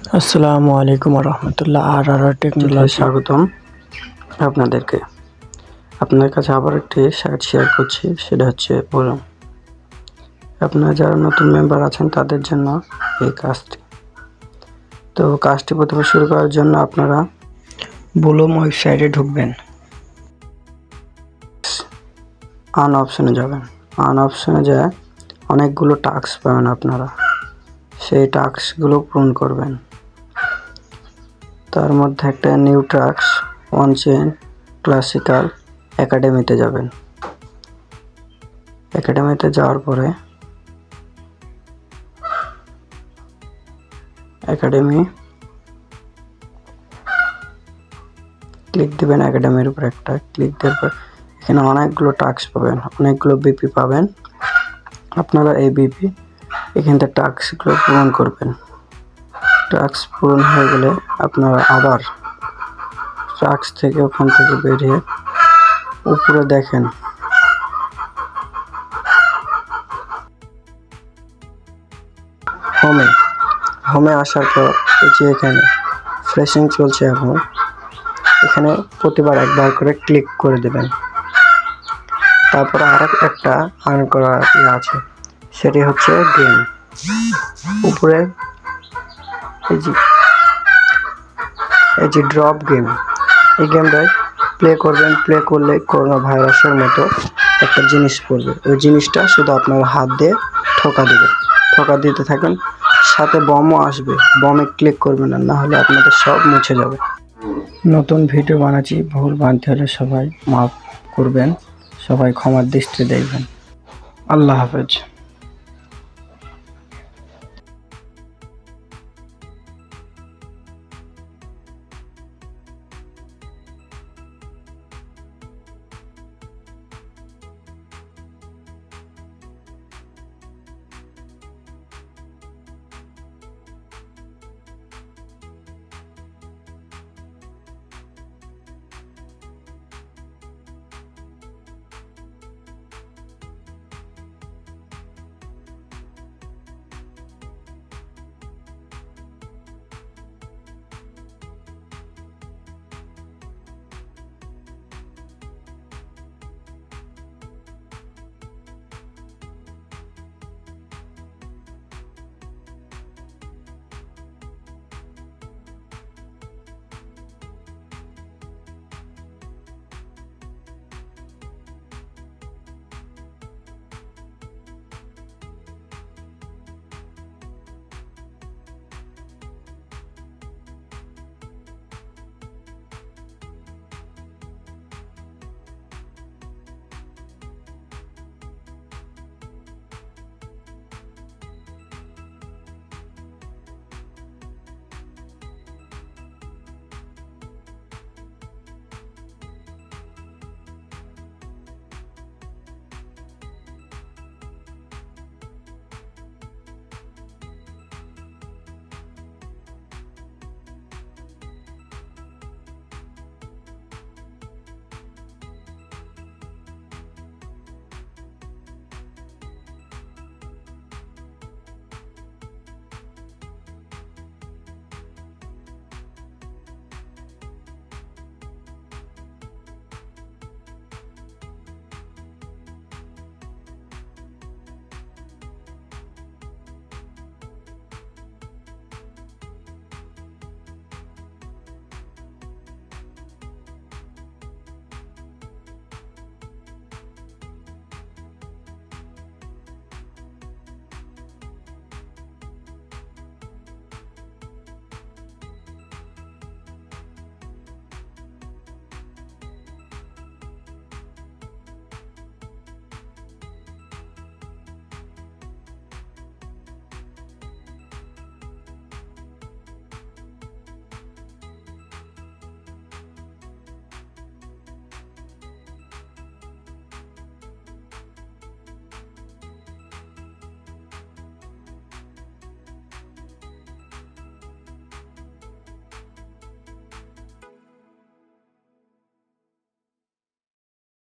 আসসালামু আলাইকুম রহমতুল্লাহ। আর টেকনোলজি স্বাগতম আপনাদেরকে। আপনার কাছে আবার একটি সাইট শেয়ার করছি, সেটা হচ্ছে বুলুম। আপনারা যারা নতুন মেম্বার আছেন তাদের জন্য এই কাজটি। তো কাজটি প্রথমে শুরু করার জন্য আপনারা বুলুম ওয়েবসাইটে ঢুকবেন। আন অপশনে যাবেন। আন অপশনে যায় অনেকগুলো টাস্ক পাবেন আপনারা, সেই টাস্কগুলো পূরণ করবেন। তার মধ্যে একটা new task one chain classical একাডেমিতে যাবেন। একাডেমিতে যাওয়ার পরে একাডেমি ক্লিক দিবেন। একাডেমির উপর একটা ক্লিক দেওয়ার পর এখানে অনেকগুলো টাস্ক পাবেন, অনেকগুলো বিপি পাবেন। আপনারা এই বিপি এখান থেকে টাস্কগুলো পূরণ করবেন। টাস্ক পূরণ হয়ে গেলে আপনারা আবার টাস্ক থেকে ওখান থেকে বেরিয়ে উপরে দেখেন হোমে আসার পর এই যে এখানে ফ্রেশিং চলছে এখন, এখানে প্রতিবার একবার করে ক্লিক করে দেবেন। তারপরে আর একটা আর্ন করা আছে, সেটি হচ্ছে গেম। উপরে এই যে ড্রপ গেম, এই গেমটায় প্লে করবেন। প্লে করলে করোনা ভাইরাসের মতো একটা জিনিস পড়বে, ওই জিনিসটা শুধু আপনার হাত দিয়ে ঠোকা দিতে থাকবেন। সাথে বমও আসবে, বমে ক্লিক করবেন না হলে আপনাদের সব মুছে যাবে। নতুন ভিডিও বানাচ্ছি, ভুল বানতে হলে সবাই মাফ করবেন, সবাই ক্ষমার দৃষ্টিতে দেখবেন। আল্লাহ হাফেজ।